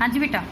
हाँ जी बेटा,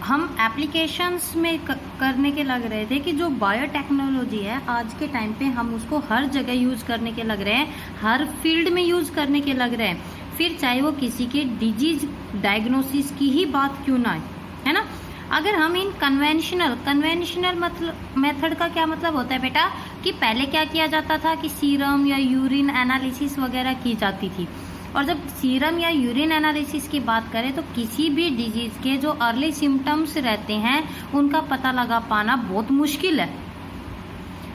हम एप्लीकेशंस में करने के लग रहे थे कि जो बायोटेक्नोलॉजी है आज के टाइम पे हम उसको हर जगह यूज़ करने के लग रहे हैं, हर फील्ड में यूज़ करने के लग रहे हैं। फिर चाहे वो किसी के डिजीज डायग्नोसिस की ही बात क्यों ना है ना। अगर हम इन कन्वेंशनल मतलब मेथड का क्या मतलब होता है बेटा, कि पहले क्या किया जाता था कि सीरम या यूरिन एनालिसिस वगैरह की जाती थी। और जब सीरम या यूरिन एनालिसिस की बात करें तो किसी भी डिजीज के जो अर्ली सिम्टम्स रहते हैं उनका पता लगा पाना बहुत मुश्किल है।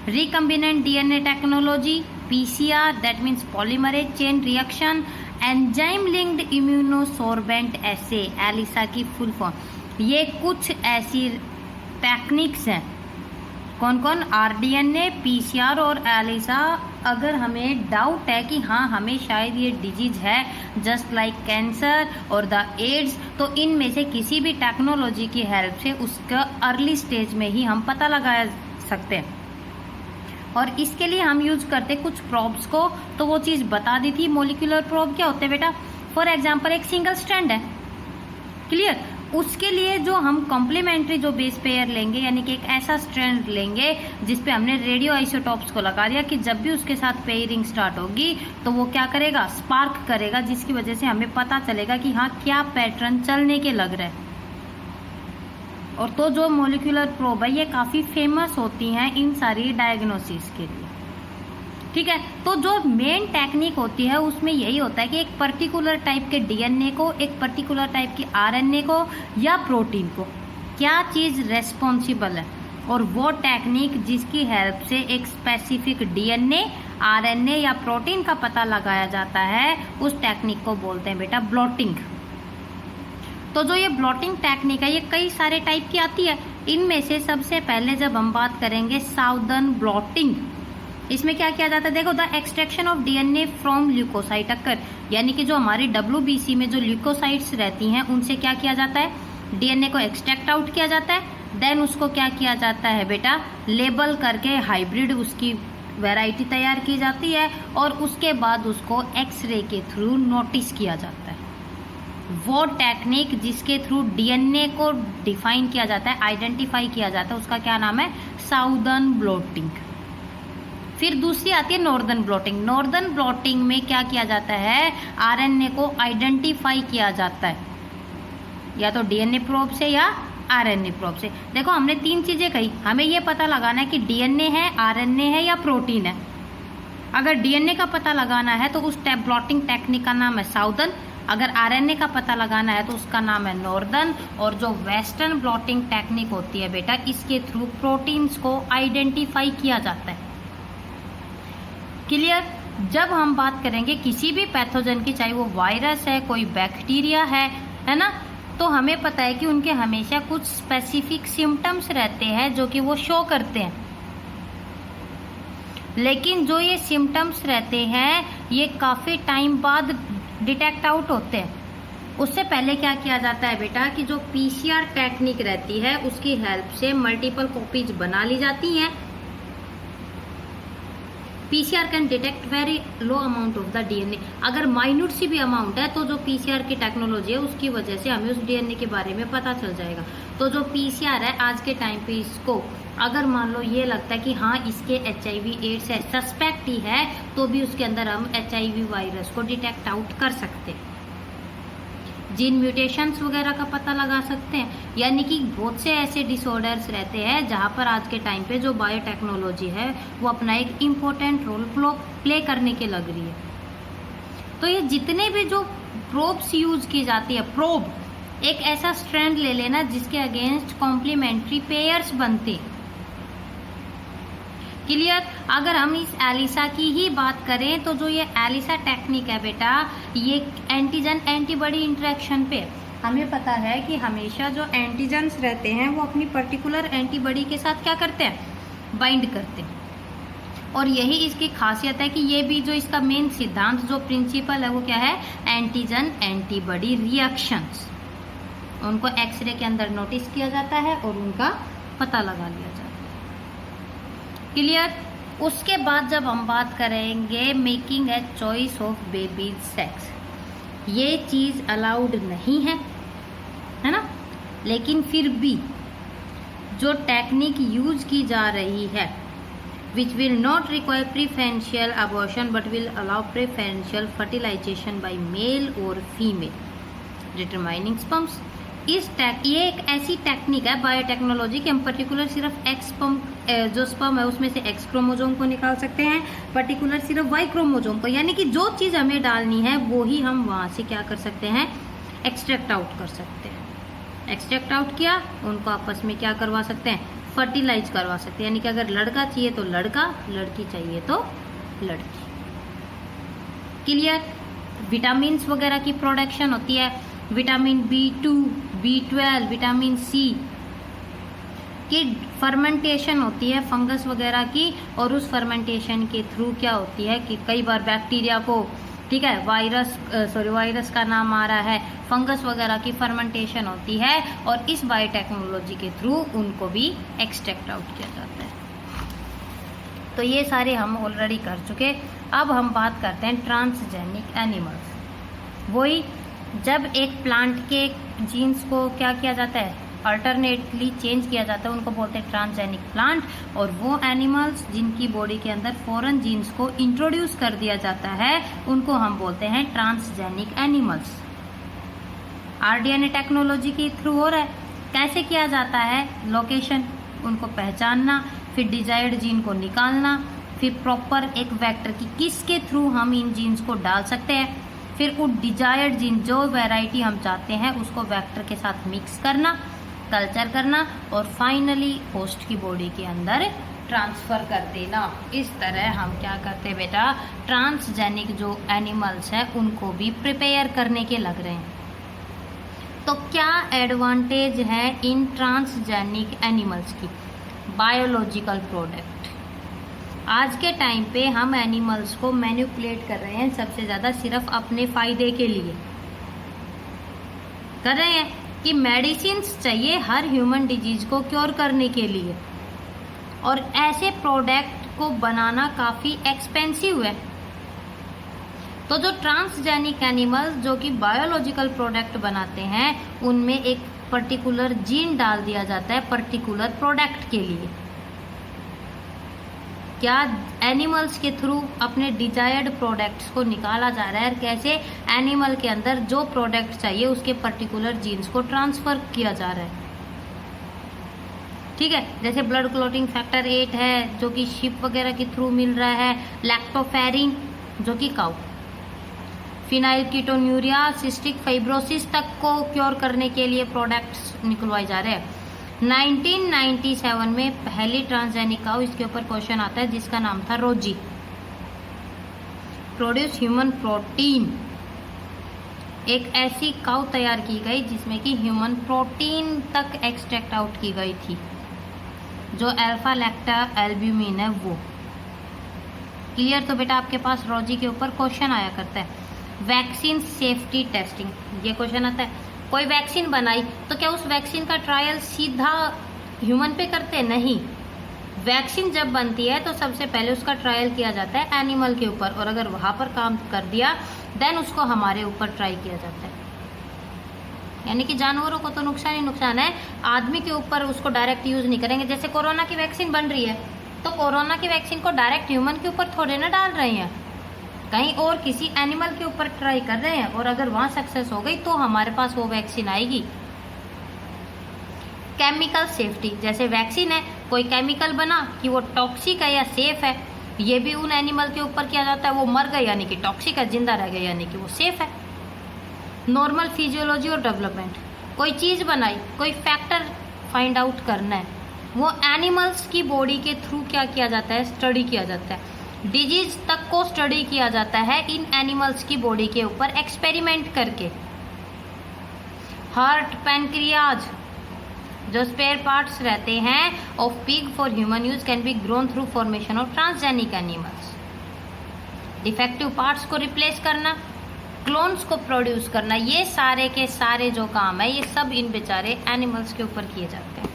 Recombinant DNA technology, PCR that means polymerase chain reaction, enzyme linked immunosorbent assay, ELISA की फुल फॉर्म, ये कुछ ऐसी टेक्निक्स हैं। कौन कौन? आरडीएनए, पीसीआर और एलिसा। अगर हमें डाउट है कि हाँ हमें शायद ये डिजीज है जस्ट लाइक कैंसर और द एड्स, तो इनमें से किसी भी टेक्नोलॉजी की हेल्प से उसका अर्ली स्टेज में ही हम पता लगा सकते हैं। और इसके लिए हम यूज करते कुछ प्रोब्स को, तो वो चीज़ बता दी थी। मोलिकुलर प्रोब क्या होते हैं बेटा? फॉर एग्जाम्पल एक सिंगल स्ट्रैंड है, क्लियर, उसके लिए जो हम कॉम्प्लीमेंट्री जो बेस पेयर लेंगे, यानी कि एक ऐसा स्ट्रैंड लेंगे जिसपे हमने रेडियो आइसोटॉप्स को लगा दिया कि जब भी उसके साथ पेयरिंग स्टार्ट होगी तो वो क्या करेगा? स्पार्क करेगा, जिसकी वजह से हमें पता चलेगा कि हाँ क्या पैटर्न चलने के लग रहा है। और तो जो मोलिकुलर प्रोब है ये काफ़ी फेमस होती हैं इन सारी डायग्नोसिस के लिए, ठीक है। तो जो मेन टेक्निक होती है उसमें यही होता है कि एक पर्टिकुलर टाइप के डीएनए को, एक पर्टिकुलर टाइप की आरएनए को या प्रोटीन को क्या चीज़ रेस्पॉन्सिबल है, और वो टेक्निक जिसकी हेल्प से एक स्पेसिफिक डीएनए, आरएनए या प्रोटीन का पता लगाया जाता है, उस टेक्निक को बोलते हैं बेटा ब्लॉटिंग। तो जो ये ब्लॉटिंग टेक्निक है ये कई सारे टाइप की आती है। इनमें से सबसे पहले जब हम बात करेंगे साउदर्न ब्लॉटिंग, इसमें क्या किया जाता है? देखो, the extraction of DNA from leucocyte occur, यानी कि जो हमारी डब्ल्यूबीसी में जो ल्यूकोसाइट्स रहती हैं उनसे क्या किया जाता है? डीएनए को एक्सट्रैक्ट आउट किया जाता है। देन उसको क्या किया जाता है बेटा? लेबल करके हाइब्रिड उसकी वैरायटी तैयार की जाती है और उसके बाद उसको एक्सरे के थ्रू नोटिस किया जाता है। वो टेक्निक जिसके थ्रू डीएनए को डिफाइन किया जाता है, आइडेंटिफाई किया जाता है, उसका क्या नाम है? Southern blotting. फिर दूसरी आती है नॉर्दर्न ब्लॉटिंग। नॉर्दर्न ब्लॉटिंग में क्या किया जाता है? आरएनए को आइडेंटिफाई किया जाता है, या तो डीएनए प्रोब से या आरएनए प्रोब से। देखो, हमने तीन चीजें कही, हमें ये पता लगाना है कि डीएनए है, आरएनए है या प्रोटीन है। अगर डीएनए का पता लगाना है तो उस ब्लॉटिंग टेक्निक का नाम है साउदर्न, अगर आरएनए का पता लगाना है तो उसका नाम है नॉर्दर्न। और जो वेस्टर्न ब्लॉटिंग टेक्निक होती है बेटा, इसके थ्रू प्रोटीन्स को आइडेंटिफाई किया जाता है, क्लियर। जब हम बात करेंगे किसी भी पैथोजन की, चाहे वो वायरस है, कोई बैक्टीरिया है ना, तो हमें पता है कि उनके हमेशा कुछ स्पेसिफिक सिम्टम्स रहते हैं जो कि वो शो करते हैं। लेकिन जो ये सिम्टम्स रहते हैं ये काफ़ी टाइम बाद डिटेक्ट आउट होते हैं। उससे पहले क्या किया जाता है बेटा, कि जो पीसीआर टेक्निक रहती है उसकी हेल्प से मल्टीपल कॉपीज बना ली जाती हैं। PCR can detect very low amount of the DNA, अगर माइन्यूट सी भी अमाउंट है तो जो पीसीआर की टेक्नोलॉजी है उसकी वजह से हमें उस डीएनए के बारे में पता चल जाएगा। तो जो पीसीआर है आज के टाइम पे, इसको अगर मान लो ये लगता है कि हाँ इसके एचआईवी एड्स है, सस्पेक्ट ही है, तो भी उसके अंदर हम एचआईवी वायरस को डिटेक्ट आउट कर सकते हैं। जीन म्यूटेशंस वगैरह का पता लगा सकते हैं। यानी कि बहुत से ऐसे डिसऑर्डर्स रहते हैं जहाँ पर आज के टाइम पे जो बायोटेक्नोलॉजी है वो अपना एक इम्पोर्टेंट रोल प्ले करने के लग रही है। तो ये जितने भी जो प्रोब्स यूज की जाती है, प्रोब एक ऐसा स्ट्रैंड ले लेना जिसके अगेंस्ट कॉम्प्लीमेंट्री पेयर्स बनते, क्लियर। अगर हम इस एलिसा की ही बात करें तो जो ये एलिसा टेक्निक है बेटा, ये एंटीजन एंटीबॉडी इंटरेक्शन पे, हमें पता है कि हमेशा जो एंटीजन्स रहते हैं वो अपनी पर्टिकुलर एंटीबॉडी के साथ क्या करते हैं? बाइंड करते हैं। और यही इसकी खासियत है कि ये भी जो इसका मेन सिद्धांत, जो प्रिंसिपल है वो क्या है? Antigen antibody reactions. उनको एक्सरे के अंदर नोटिस किया जाता है और उनका पता लगा लिया जाता है, क्लियर। उसके बाद जब हम बात करेंगे making a choice of baby sex, ये चीज़ अलाउड नहीं है। लेकिन फिर भी जो टेक्निक यूज की जा रही है which will not require preferential abortion but will allow preferential fertilization by male or female determining sperms। ये एक ऐसी टेक्निक है बायोटेक्नोलॉजी कि हम पर्टिकुलर सिर्फ एक्स जो स्पर्म है उसमें से एक्स क्रोमोजोम को निकाल सकते हैं, पर्टिकुलर सिर्फ वाई क्रोमोजोम को, यानी कि जो चीज़ हमें डालनी है वो ही हम वहाँ से क्या कर सकते हैं, एक्सट्रैक्ट आउट कर सकते हैं। एक्सट्रैक्ट आउट किया, उनको आपस में क्या करवा सकते हैं, फर्टिलाइज करवा सकते हैं। यानी कि अगर लड़का चाहिए तो लड़का, लड़की चाहिए तो लड़की। क्लियर। विटामिन वगैरह की प्रोडक्शन होती है, vitamin B2, B12, vitamin C की फर्मेंटेशन होती है फंगस वगैरह की, और उस फर्मेंटेशन के थ्रू क्या होती है कि कई बार बैक्टीरिया को, ठीक है, वायरस का नाम आ रहा है, फंगस वगैरह की फर्मेंटेशन होती है और इस बायोटेक्नोलॉजी के थ्रू उनको भी एक्सट्रैक्ट आउट किया जाता है। तो ये सारे हम ऑलरेडी कर चुके। अब हम बात करते हैं ट्रांसजेनिक एनिमल्स। वही जब एक प्लांट के जीन्स को क्या किया जाता है, अल्टरनेटली चेंज किया जाता है, उनको बोलते हैं ट्रांसजेनिक प्लांट। और वो एनिमल्स जिनकी बॉडी के अंदर फॉरेन जीन्स को इंट्रोड्यूस कर दिया जाता है उनको हम बोलते हैं ट्रांसजेनिक एनिमल्स। आरडीएनए टेक्नोलॉजी के थ्रू हो रहा है। कैसे किया जाता है, लोकेशन उनको पहचानना, फिर डिजायर्ड जीन को निकालना, फिर प्रॉपर एक वेक्टर की किसके थ्रू हम इन जीन्स को डाल सकते हैं, फिर वो डिजायर्ड जीन जो वैरायटी हम चाहते हैं उसको वेक्टर के साथ मिक्स करना, कल्चर करना और फाइनली होस्ट की बॉडी के अंदर ट्रांसफर कर देना। इस तरह हम क्या करते हैं बेटा, ट्रांसजेनिक जो एनिमल्स हैं उनको भी प्रिपेयर करने के लग रहे हैं। तो क्या एडवांटेज है इन ट्रांसजेनिक एनिमल्स की, बायोलॉजिकल प्रोडक्ट। आज के टाइम पे हम एनिमल्स को मैनिपुलेट कर रहे हैं सबसे ज़्यादा सिर्फ अपने फायदे के लिए कर रहे हैं कि मेडिसिन्स चाहिए हर ह्यूमन डिजीज को क्योर करने के लिए, और ऐसे प्रोडक्ट को बनाना काफ़ी एक्सपेंसिव है। तो जो ट्रांसजेनिक एनिमल्स जो कि बायोलॉजिकल प्रोडक्ट बनाते हैं उनमें एक पर्टिकुलर जीन डाल दिया जाता है पर्टिकुलर प्रोडक्ट के लिए। क्या एनिमल्स के थ्रू अपने डिजायर्ड प्रोडक्ट्स को निकाला जा रहा है, कैसे एनिमल के अंदर जो प्रोडक्ट चाहिए उसके पर्टिकुलर जीन्स को ट्रांसफर किया जा रहा है। ठीक है, जैसे ब्लड क्लॉटिंग फैक्टर 8 है जो कि शिप वगैरह के थ्रू मिल रहा है, लैक्टोफेरिन जो कि cow, phenyl ketonuria, cystic fibrosis तक को क्योर करने के लिए प्रोडक्ट्स निकलवाए जा रहे हैं। 1997 में पहली ट्रांसजेनिक काउ, इसके ऊपर क्वेश्चन आता है जिसका नाम था रोजी, प्रोड्यूस ह्यूमन प्रोटीन। एक ऐसी काउ तैयार की गई जिसमें कि ह्यूमन प्रोटीन तक एक्सट्रैक्ट आउट की गई थी, जो अल्फा लैक्टा एल्ब्यूमिन है वो। क्लियर। तो बेटा आपके पास रोजी के ऊपर क्वेश्चन आया करता है। वैक्सीन सेफ्टी टेस्टिंग, ये क्वेश्चन आता है, कोई वैक्सीन बनाई तो क्या उस वैक्सीन का ट्रायल सीधा ह्यूमन पे करते हैं? नहीं, वैक्सीन जब बनती है तो सबसे पहले उसका ट्रायल किया जाता है एनिमल के ऊपर, और अगर वहाँ पर काम कर दिया देन उसको हमारे ऊपर ट्राई किया जाता है। यानी कि जानवरों को तो नुकसान ही नुकसान है, आदमी के ऊपर उसको डायरेक्ट यूज़ नहीं करेंगे। जैसे कोरोना की वैक्सीन बन रही है तो कोरोना की वैक्सीन को डायरेक्ट ह्यूमन के ऊपर थोड़े ना डाल रहे हैं, कहीं और किसी एनिमल के ऊपर ट्राई कर रहे हैं, और अगर वहाँ सक्सेस हो गई तो हमारे पास वो वैक्सीन आएगी। केमिकल सेफ्टी, जैसे वैक्सीन है, कोई केमिकल बना कि वो टॉक्सिक है या सेफ है, ये भी उन एनिमल के ऊपर किया जाता है। वो मर गए यानी कि टॉक्सिक है, जिंदा रह गए यानी कि वो सेफ है। नॉर्मल फिजियोलॉजी और डेवलपमेंट, कोई चीज़ बनाई, कोई फैक्टर फाइंड आउट करना है, वो एनिमल्स की बॉडी के थ्रू क्या किया जाता है, स्टडी किया जाता है। डिजीज तक को स्टडी किया जाता है इन एनिमल्स की बॉडी के ऊपर एक्सपेरिमेंट करके। हार्ट, पैनक्रियाज, जो स्पेयर पार्ट्स रहते हैं of pig for human use can be grown through formation of transgenic animals. Defective parts को रिप्लेस करना, क्लोन्स को प्रोड्यूस करना, ये सारे के सारे जो काम है ये सब इन बेचारे एनिमल्स के ऊपर किए जाते हैं।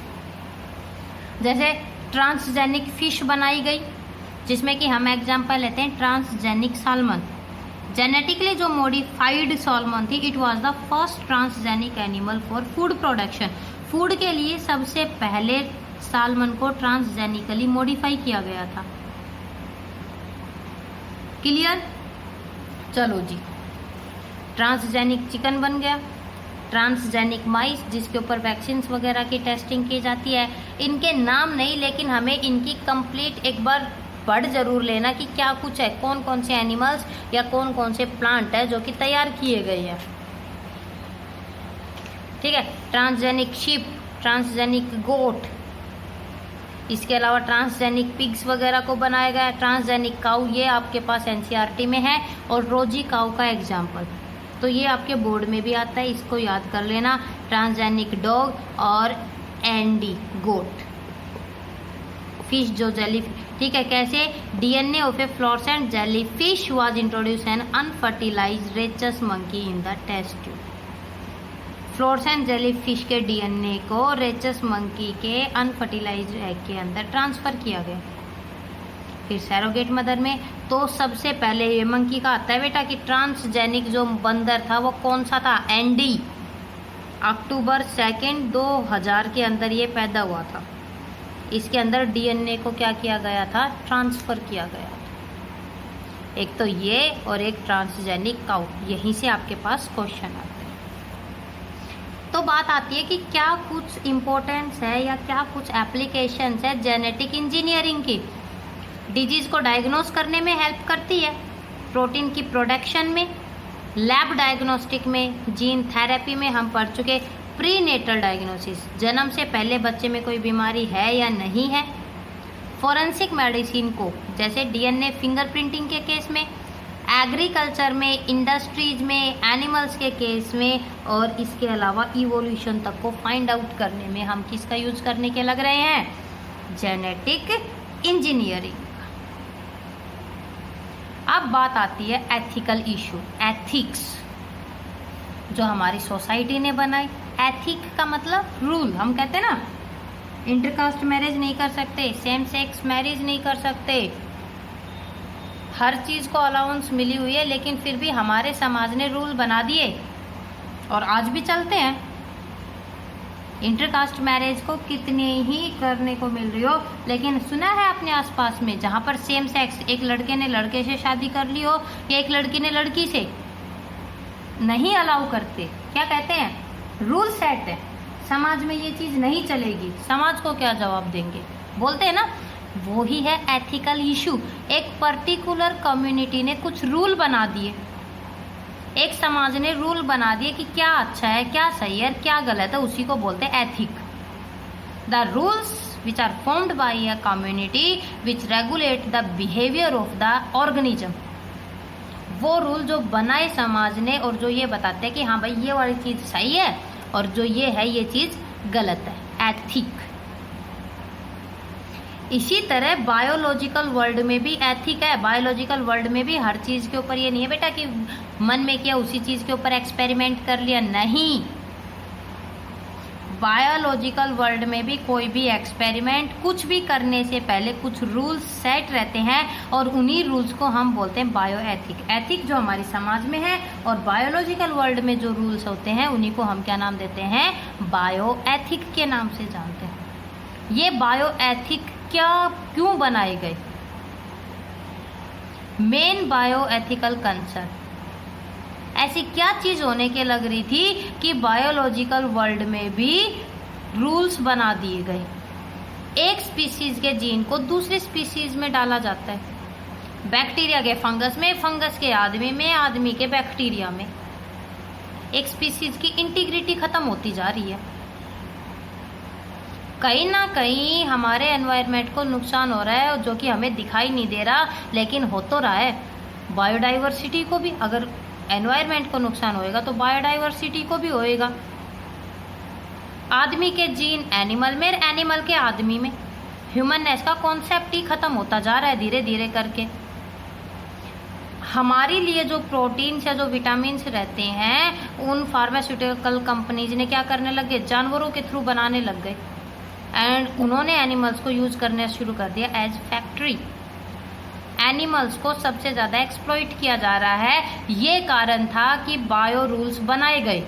जैसे ट्रांसजेनिक फिश बनाई गई, जिसमें कि हम एग्जांपल लेते हैं ट्रांसजेनिक सालमन। जेनेटिकली जो मॉडिफाइड सॉल्मन थी, it was the first transgenic animal for food production. Food के लिए सबसे पहले सालमन को ट्रांसजेनिकली मॉडिफाई किया गया था। क्लियर? चलो जी, ट्रांसजेनिक चिकन बन गया, ट्रांसजेनिक माइस जिसके ऊपर वैक्सीन वगैरह की टेस्टिंग की जाती है। इनके नाम नहीं, लेकिन हमें इनकी कंप्लीट एक बार पढ़ जरूर लेना कि क्या कुछ है, कौन कौन से एनिमल्स या कौन कौन से प्लांट है जो कि तैयार किए गए हैं। ठीक है, ट्रांसजेनिक शिप, ट्रांसजेनिक गोट, इसके अलावा ट्रांसजेनिक पिग्स वगैरह को बनाया गया। ट्रांसजेनिक काऊ, ये आपके पास एनसीईआरटी में है, और रोजी काऊ का एग्जाम्पल तो ये आपके बोर्ड में भी आता है, इसको याद कर लेना। ट्रांसजेनिक डॉग और एंडी गोट। फिश जो जेली, ठीक है, कैसे? DNA of a fluorescent jelly fish was introduce an unfertilised rhesus monkey in the test tube. Fluorescent jelly fish के डीएनए को रेचस मंकी के अनफर्टिलाइज्ड एग के अंदर ट्रांसफर किया गया। फिर सैरोगेट मदर में तो सबसे पहले ये मंकी का आता है बेटा कि ट्रांसजेनिक जो बंदर था वो कौन सा था? एंडी। अक्टूबर 2, 2000 के अंदर ये पैदा हुआ था। इसके अंदर डीएनए को क्या किया गया था? ट्रांसफर किया गया था। एक तो ये और एक ट्रांसजेनिक काऊ, यहीं से आपके पास क्वेश्चन आते हैं। तो बात आती है कि क्या कुछ इम्पोर्टेंस है या क्या कुछ एप्लीकेशंस है जेनेटिक इंजीनियरिंग की। डिजीज को डायग्नोस करने में हेल्प करती है, प्रोटीन की प्रोडक्शन में, लैब डायग्नोस्टिक में, जीन थेरेपी में हम पढ़ चुके। प्री नेटल डायग्नोसिस, जन्म से पहले बच्चे में कोई बीमारी है या नहीं है। फॉरेंसिक मेडिसिन को, जैसे डीएनए फिंगरप्रिंटिंग के केस में, एग्रीकल्चर में, इंडस्ट्रीज में, एनिमल्स के केस में, और इसके अलावा इवोल्यूशन तक को फाइंड आउट करने में हम किसका यूज करने के लग रहे हैं? Genetic engineering. अब बात आती है एथिकल इशू, एथिक्स जो हमारी सोसाइटी ने बनाई। एथिक का मतलब रूल, हम कहते हैं ना इंटरकास्ट मैरिज नहीं कर सकते, सेम सेक्स मैरिज नहीं कर सकते। हर चीज़ को अलाउंस मिली हुई है, लेकिन फिर भी हमारे समाज ने रूल बना दिए और आज भी चलते हैं। इंटरकास्ट मैरिज को कितने ही करने को मिल रही हो, लेकिन सुना है अपने आसपास में जहाँ पर सेम सेक्स, एक लड़के ने लड़के से शादी कर ली हो या एक लड़की ने लड़की से, नहीं अलाउ करते। क्या कहते हैं? रूल सेट है, समाज में ये चीज़ नहीं चलेगी। समाज को क्या जवाब देंगे? बोलते हैं ना, वो ही है एथिकल इशू। एक पर्टिकुलर कम्युनिटी ने कुछ रूल बना दिए, एक समाज ने रूल बना दिए कि क्या अच्छा है, क्या सही है, क्या गलत है, उसी को बोलते हैं ethic. The rules which are formed by a community which regulate the behaviour of the organism. वो रूल जो बनाए समाज ने और जो ये बताते हैं कि हाँ भाई ये वाली चीज़ सही है और जो ये है ये चीज़ गलत है, एथिक। इसी तरह बायोलॉजिकल वर्ल्ड में भी एथिक है। बायोलॉजिकल वर्ल्ड में भी हर चीज़ के ऊपर ये नहीं है बेटा कि मन में किया उसी चीज़ के ऊपर एक्सपेरिमेंट कर लिया, नहीं। बायोलॉजिकल वर्ल्ड में भी कोई भी एक्सपेरिमेंट, कुछ भी करने से पहले कुछ रूल्स सेट रहते हैं और उन्हीं रूल्स को हम बोलते हैं बायो एथिक। एथिक जो हमारे समाज में है और बायोलॉजिकल वर्ल्ड में जो रूल्स होते हैं उन्हीं को हम क्या नाम देते हैं? बायो एथिक के नाम से जानते हैं। ये बायो एथिक क्यों बनाए गए? मेन बायो एथिकल कंसर्न, ऐसी क्या चीज होने के लग रही थी कि बायोलॉजिकल वर्ल्ड में भी रूल्स बना दिए गए। एक स्पीसीज के जीन को दूसरी स्पीसीज में डाला जाता है, बैक्टीरिया के फंगस में, फंगस के आदमी में, आदमी के बैक्टीरिया में। एक स्पीसीज की इंटीग्रिटी खत्म होती जा रही है। कहीं ना कहीं हमारे एनवायरनमेंट को नुकसान हो रहा है जो कि हमें दिखाई नहीं दे रहा, लेकिन हो तो रहा है। बायोडाइवर्सिटी को भी, अगर एनवायरनमेंट को नुकसान होएगा तो बायोडाइवर्सिटी को भी होएगा। आदमी के जीन एनिमल में, एनिमल के आदमी में। ह्यूमननेस का कॉन्सेप्ट ही खत्म होता जा रहा है धीरे धीरे करके। हमारे लिए जो प्रोटीन्स या जो विटामिन्स रहते हैं उन फार्मास्यूटिकल कंपनीज ने क्या करने लगे? जानवरों के थ्रू बनाने लग गए एंड उन्होंने एनिमल्स को यूज करना शुरू कर दिया एज फैक्ट्री। एनिमल्स को सबसे ज़्यादा एक्सप्लॉइट किया जा रहा है। ये कारण था कि बायो रूल्स बनाए गए।